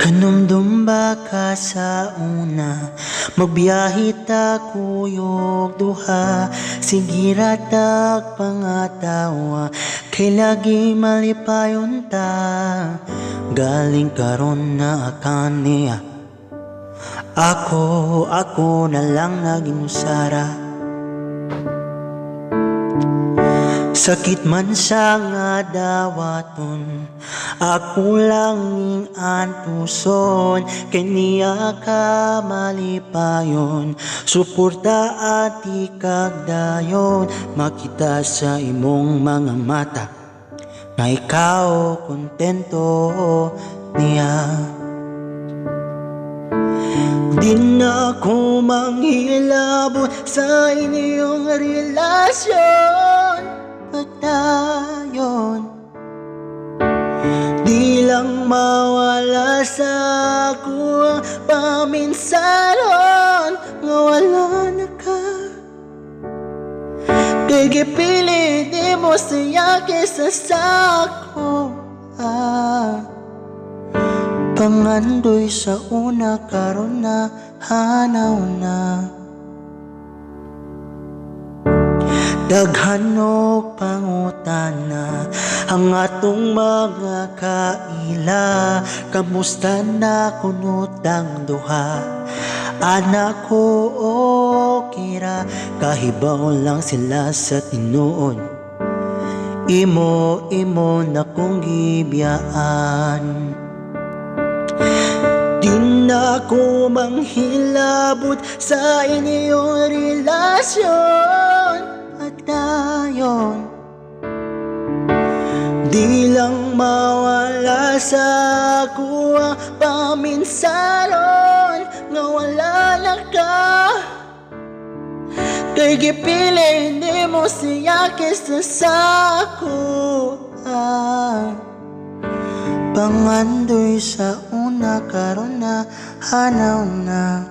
Kanumdum ba ka sa una? Magbiyahe ta kuyog duha, sigira tag pangatawa, kay lagi malipayon ta. Galing karon na akaniya, ako na lang naging usara. Sakit man sa nga dawaton, ako lang ing antuson, kay niya ka malipayon. Suporta at ikagdayon, makita sa imong mga mata na ikaw kontento niya. Di na ako manghilabot sa inyong relasyon, pagdayon. Di lang mawala sa ako ang paminsaron, nga wala na ka. Kay gipili di mo siya kesa sa ako. Pangandoy sa una karon na hanaw na. Daghan og pangutana ang atong mga kaila. Kamusta na kunutang duha? Anak ko okay ra, kahibaw lang sila sa tinuod. Imo na kong gibiyaan. Di na ako manghilabot sa inyong relasyon, pagdayon. Di lang mawala sa ako ang paminsaron, nga wala na ka. Kay gipili di mo siya kesa sa ako. Pangandoy sa una karon na hanaw na.